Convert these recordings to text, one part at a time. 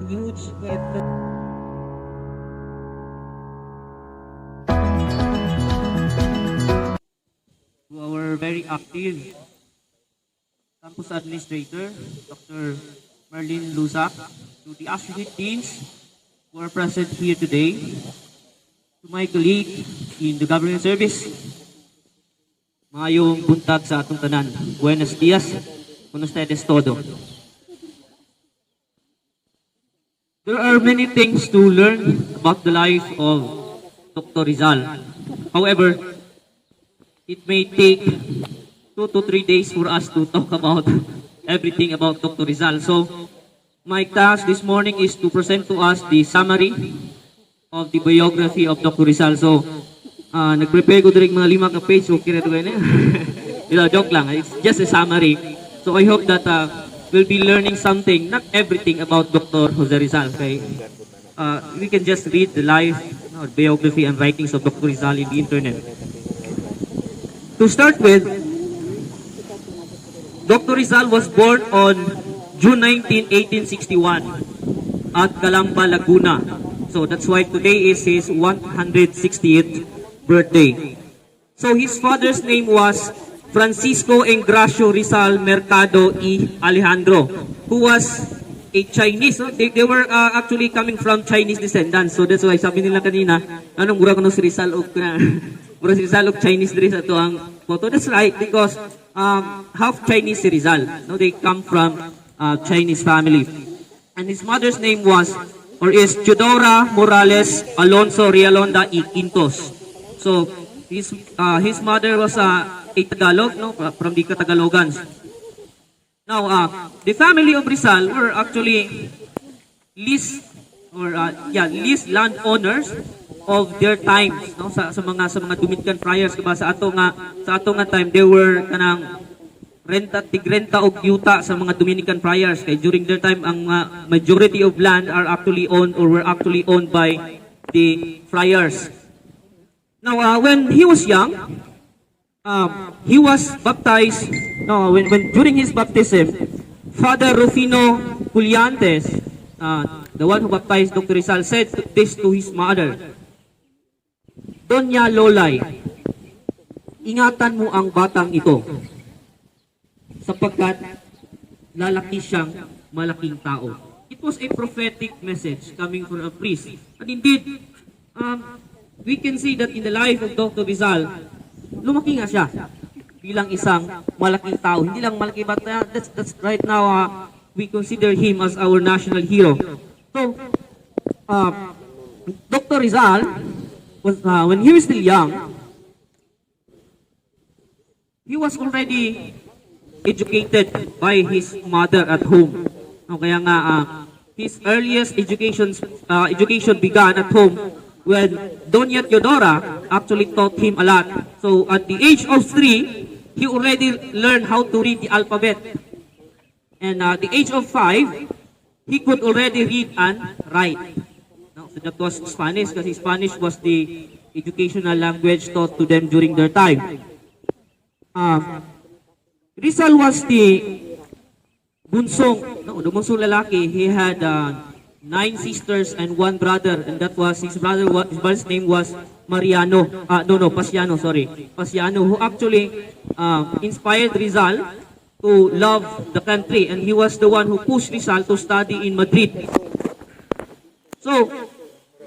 huge hit. To our very active campus administrator, Dr. Marlene Luzak, to the associate deans who are present here today, to my colleague in the government service, maayong buntag sa atong tanan. Buenos dias, con ustedes todo. There are many things to learn about the life of Dr. Rizal. However, it may take 2 to 3 days for us to talk about everything about Dr. Rizal. So, my task this morning is to present to us the summary of the biography of Dr. Rizal. So, nag-prepare ko direct mga 5 ka page. Okay na ito ganyan. Joke lang. It's just a summary. So, I hope that we'll be learning something, not everything about Dr. Jose Rizal. Okay? We can just read the life, biography, and writings of Dr. Rizal in the internet. To start with, Dr. Rizal was born on June 19, 1861 at Calamba, Laguna. So that's why today is his 160th birthday. So his father's name was Francisco Engracio Rizal Mercado y Alejandro, who was a Chinese. So they were actually coming from Chinese descendants. So that's why sabi nila kanina, anong mura ko si Rizal o mura si Rizal o Chinese diri sa ito ang photo. That's right, because half Chinese si Rizal. No, they come from Chinese family. And his mother's name was, or is Teodora Morales Alonso Rialonda y Quintos. So his mother was a Tagalog, no, from the Tagalogans. Now, the family of Rizal were actually least landowners of their times, no, sa mga Dominican friars diba, sa ato nga time they were kanang tigrenta og yuta sa mga Dominican friars kay during their time ang majority of land are actually owned or were actually owned by the friars. Now, when he was young, he was baptized. No, when during his baptism, Father Rufino Puliantes, the one who baptized Dr. Rizal, said this to his mother: Doña Lolay, ingatan mo ang batang ito sapagkat lalaki siyang malaking tao. It was a prophetic message coming from a priest. And indeed, we can see that in the life of Dr. Rizal, lumaki nga siya bilang isang malaking tao. Hindi lang malaki, but that's right now we consider him as our national hero. So, Dr. Rizal was, when he was still young, he was already educated by his mother at home. No, kaya nga his earliest education began at home when Doña Teodora actually taught him a lot. So at the age of 3, he already learned how to read the alphabet. And at the age of 5, he could already read and write. No, so that was Spanish, kasi Spanish was the educational language taught to them during their time. Rizal was the bunsong lalaki. He had 9 sisters and 1 brother, and that was his brother's name was Pasiano, who actually inspired Rizal to love the country, and he was the one who pushed Rizal to study in Madrid. So,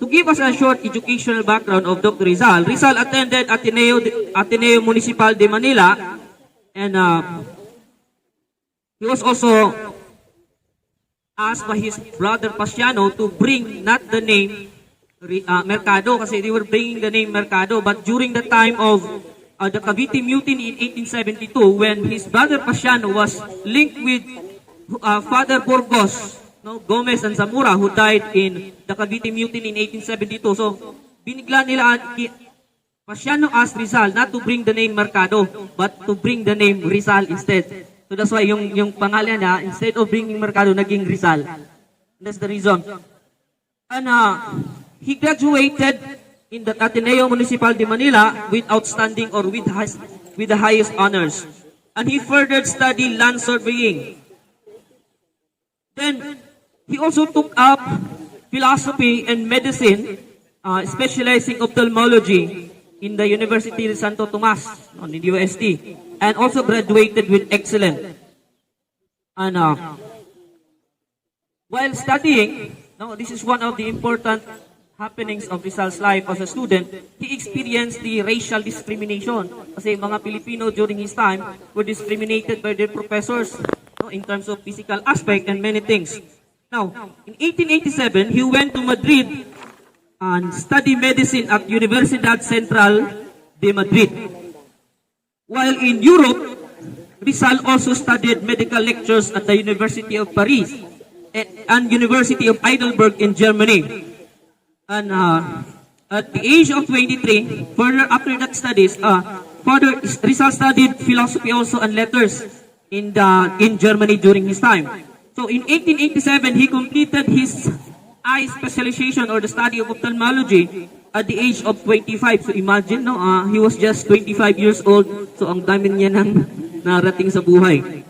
to give us a short educational background of Dr. Rizal, Rizal attended Ateneo Municipal de Manila, and he was also asked by his brother Pasiano to bring not the name Mercado, kasi they were bringing the name Mercado, but during the time of the Cavite Mutiny in 1872, when his brother Pasiano was linked with Father Burgos, no, Gomez and Zamora, who died in the Cavite Mutiny in 1872. So, binigla nila, Pasiano asked Rizal not to bring the name Mercado, but to bring the name Rizal instead. So that's why yung pangalan niya, instead of bringing Mercado, naging Rizal. That's the reason. And he graduated in the Ateneo Municipal de Manila with outstanding or with the highest honors. And he further studied land surveying. Then, He also took up philosophy and medicine, specializing ophthalmology in the University of Santo Tomas, on the UST, and also graduated with excellence. And while studying, no, this is one of the important happenings of Rizal's life as a student. He experienced the racial discrimination. Kasi mga Pilipino during his time were discriminated by their professors, no, in terms of physical aspect and many things. Now, in 1887, he went to Madrid and studied medicine at Universidad Central de Madrid. While in Europe, Rizal also studied medical lectures at the University of Paris and University of Heidelberg in Germany. And at the age of 23, further after that studies, Rizal studied philosophy also and letters in Germany during his time. So in 1887, he completed his eye specialization or the study of ophthalmology at the age of 25. So imagine, no, he was just 25 years old. So ang dami niya nang narating sa buhay.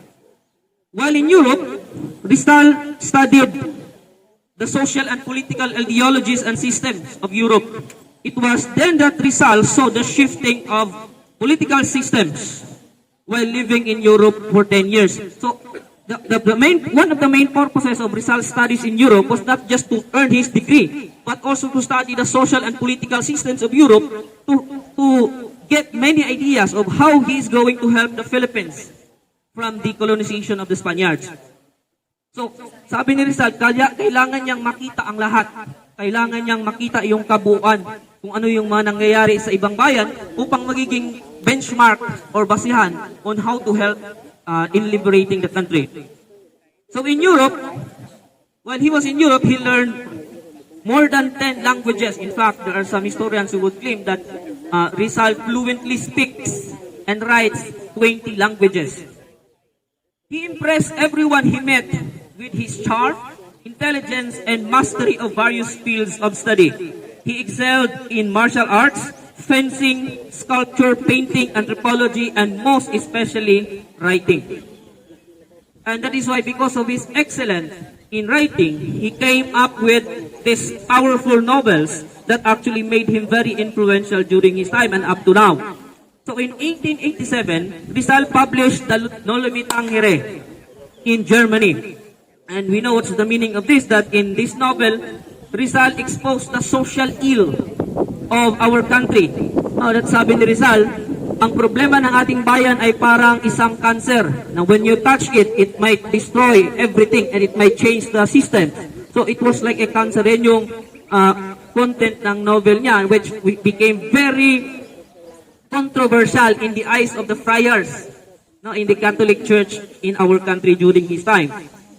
While in Europe, Rizal studied the social and political ideologies and systems of Europe. It was then that Rizal saw the shifting of political systems while living in Europe for 10 years. So one of the main purposes of Rizal's studies in Europe was not just to earn his degree, but also to study the social and political systems of Europe to get many ideas of how he is going to help the Philippines from the colonization of the Spaniards. So, sabi ni Rizal, kailangan niyang makita ang lahat. Kailangan niyang makita yung kabuuan, kung ano yung mga nangyayari sa ibang bayan upang magiging benchmark or basihan on how to help in liberating the country. So in Europe, while he was in Europe, he learned more than 10 languages. In fact, there are some historians who would claim that Rizal fluently speaks and writes 20 languages. He impressed everyone he met with his charm, intelligence, and mastery of various fields of study. He excelled in martial arts, fencing, sculpture, painting, anthropology, and most especially writing. And that is why, because of his excellence in writing, he came up with these powerful novels that actually made him very influential during his time and up to now. So in 1887, Rizal published the Nolimi in Germany. And we know what's the meaning of this, that in this novel, Rizal exposed the social ill of our country. That sabi ni Rizal, ang problema ng ating bayan ay parang isang cancer. Now when you touch it, it might destroy everything and it might change the system. So it was like a cancer. Yan yung content ng novel niya, which became very controversial in the eyes of the friars, no, in the Catholic Church in our country during his time.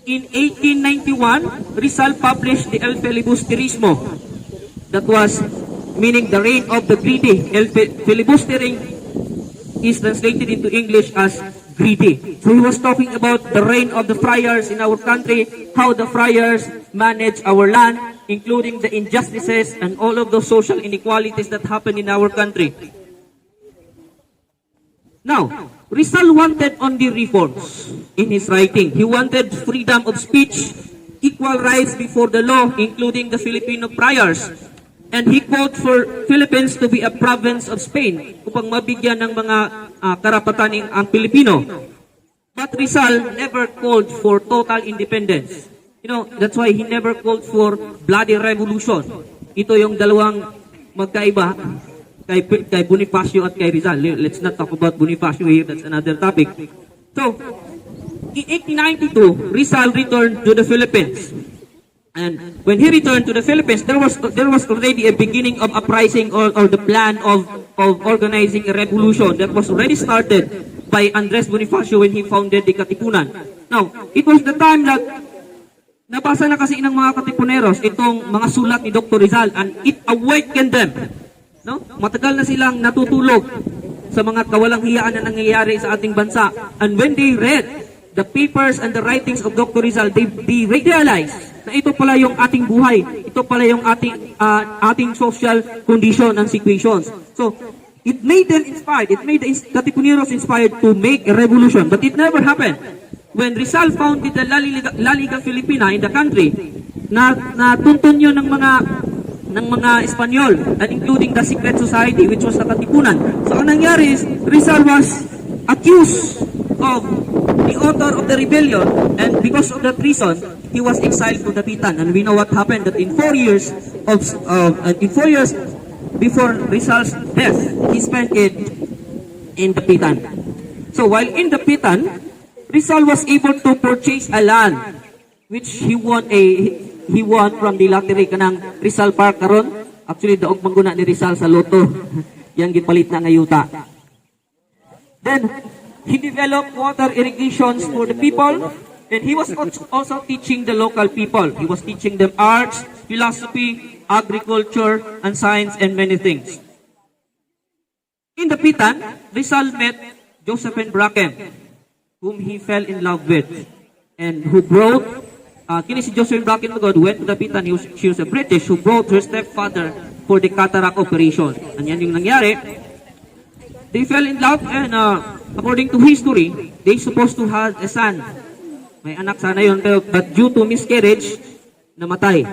In 1891, Rizal published the El Filibusterismo. That was meaning the reign of the greedy. El filibustering is translated into English as greedy. So he was talking about the reign of the friars in our country, how the friars manage our land, including the injustices and all of those social inequalities that happen in our country. Now, Rizal wanted only reforms in his writing. He wanted freedom of speech, equal rights before the law, including the Filipino friars. And he called for Philippines to be a province of Spain upang mabigyan ng mga karapatan ang Pilipino. But Rizal never called for total independence. You know, that's why he never called for bloody revolution. Ito yung dalawang magkaiba kay Bonifacio at kay Rizal. Let's not talk about Bonifacio here, that's another topic. So, in 1892, Rizal returned to the Philippines. And when he returned to the Philippines, there was already a beginning of uprising or the plan of organizing a revolution that was already started by Andres Bonifacio when he founded the Katipunan. Now, it was the time that nabasa na kasi ng mga Katipuneros itong mga sulat ni Dr. Rizal, and it awakened them. No? Matagal na silang natutulog sa mga kawalang hiyaan na nangyayari sa ating bansa. And when they read the papers and the writings of Dr. Rizal, they realized na ito pala yung ating buhay. Ito pala yung ating social condition and situations. So, it made them inspired. It made the Katipuneros inspired to make a revolution. But it never happened. when Rizal founded the La Liga Filipina in the country, natuntun yun ng mga Espanyol, and including the secret society which was the Katipunan. So ang nangyari is, Rizal was accused of the author of the rebellion, and because of that reason, he was exiled to Dapitan. And we know what happened, that in 4 years before Rizal's death, he spent it in Dapitan. So while in Dapitan, Rizal was able to purchase a land which he won from the lottery kanang Rizal Park karon. Actually daog mangguna ni Rizal sa loto. Yang gipalit na ngayuta. Then he developed water irrigations for the people, and he was also teaching the local people. He was teaching them arts, philosophy, agriculture, and science, and many things. In Dapitan, Rizal met Josephine Bracken, whom he fell in love with, and who brought, kini si Josephine Bracken Magod went to Dapitan. She was a British who brought her stepfather for the cataract operation. And yan yung nangyari. They fell in love, and according to history, they supposed to have a son. May anak sana yun, but due to miscarriage, namatay.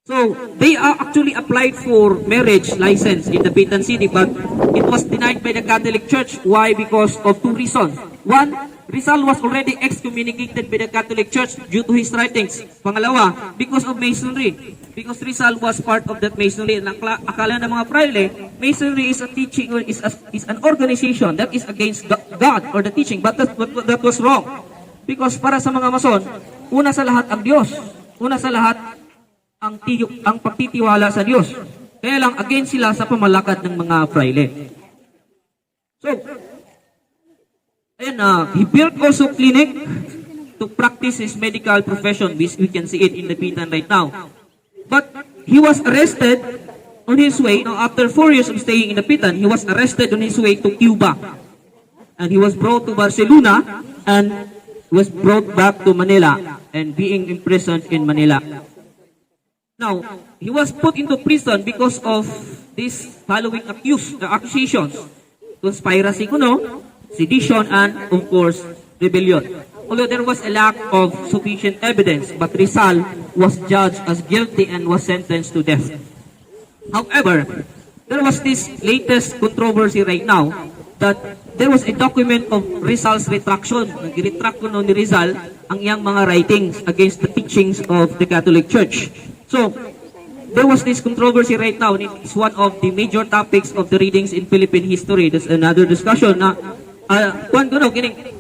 So, they actually applied for marriage license in Dapitan City, but it was denied by the Catholic Church. Why? Because of 2 reasons. One, Rizal was already excommunicated by the Catholic Church due to his writings. Pangalawa, because of Masonry. Because Rizal was part of that Masonry. And akala ng mga praile, Masonry is a teaching, or is an organization that is against God or the teaching. But that was wrong. Because para sa mga Mason, una sa lahat ang Diyos. Una sa lahat ang pagtitiwala sa Diyos. Kaya lang against sila sa pamalakad ng mga fraile. So, and he built also clinic to practice his medical profession. We can see it in the Dapitan right now. But he was arrested on his way, after 4 years of staying in the Dapitan, he was arrested on his way to Cuba. And he was brought to Barcelona and was brought back to Manila and being imprisoned in Manila. Now, he was put into prison because of these following accusations: conspiracy, sedition, and of course, rebellion. Although there was a lack of sufficient evidence, but Rizal was judged as guilty and was sentenced to death. However, there was this latest controversy right now that there was a document of Rizal's retraction. Nag-retract ko ni Rizal ang iyang mga writings against the teachings of the Catholic Church. So, there was this controversy right now, and it's one of the major topics of the readings in Philippine history. There's another discussion na,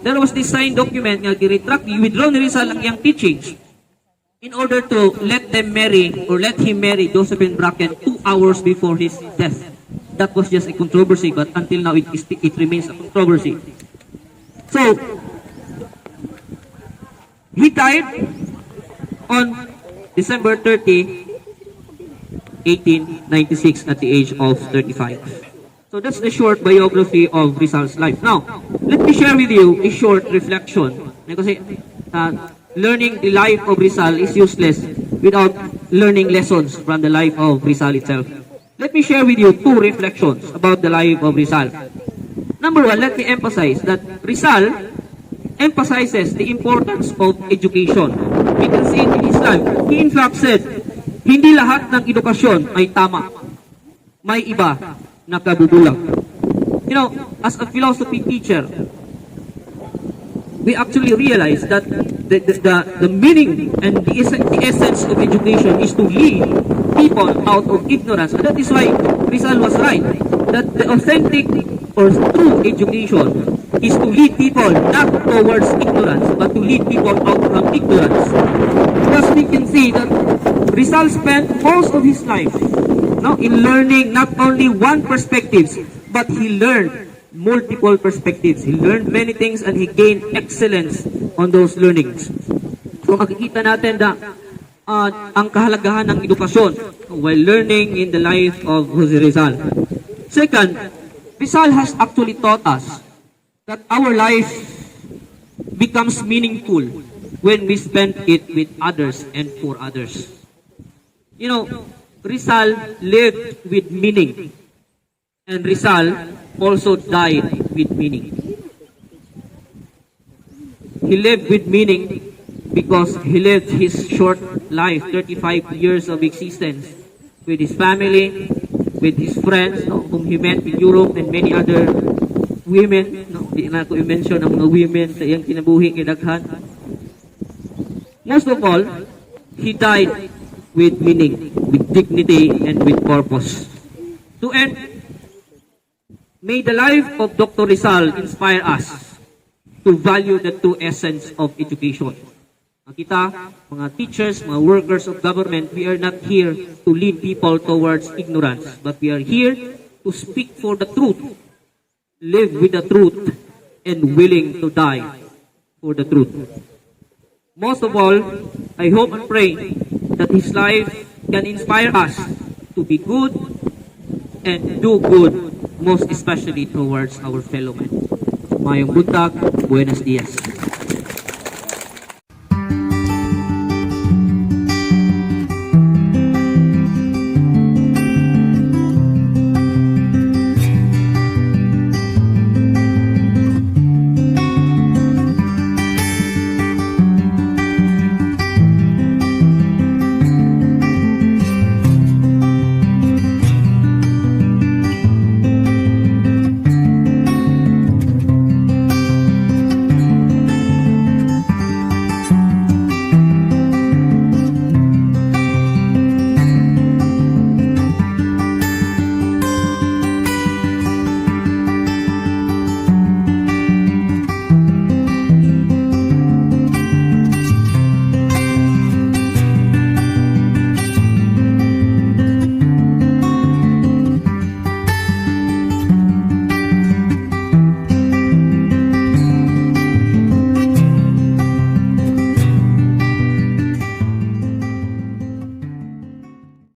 there was this signed document na i-retract, i-withdraw ni Rizal ang iyang teachings in order to let him marry Josephine Bracken 2 hours before his death. That was just a controversy, but until now it remains a controversy. So, he died on December 30, 1896 at the age of 35. So that's the short biography of Rizal's life. Now, let me share with you a short reflection. Kasi learning the life of Rizal is useless without learning lessons from the life of Rizal itself. Let me share with you 2 reflections about the life of Rizal. Number 1, let me emphasize that Rizal emphasizes the importance of education. We can see it in his life. He in fact said, hindi lahat ng edukasyon ay tama. May iba na kabubulang. As a philosophy teacher, we actually realize that the meaning and the essence of education is to lead people out of ignorance. And that is why Rizal was right, that the authentic or true education is to lead people not towards ignorance, but to lead people out from ignorance. Because we can see that Rizal spent most of his life in learning not only one perspective, but he learned multiple perspectives. He learned many things and he gained excellence on those learnings. So makikita natin na ang kahalagahan ng edukasyon while learning in the life of Jose Rizal. Second, Rizal has actually taught us that our life becomes meaningful when we spend it with others and for others. Rizal lived with meaning, and Rizal also died with meaning. He lived with meaning because he lived his short life, 35 years of existence, with his family, with his friends, no, whom he met in Europe and many other women. No, di na ko i-mention ang mga women sa iyang kinabuhi kay daghan. Most of all, he died with meaning, with dignity, and with purpose. To end, may the life of Dr. Rizal inspire us to value the true essence of education. Kita, mga teachers, mga workers of government, we are not here to lead people towards ignorance, but we are here to speak for the truth, live with the truth, and willing to die for the truth. Most of all, I hope and pray that his life can inspire us to be good and do good, most especially towards our fellow men. Mayong buntag, buenos dias.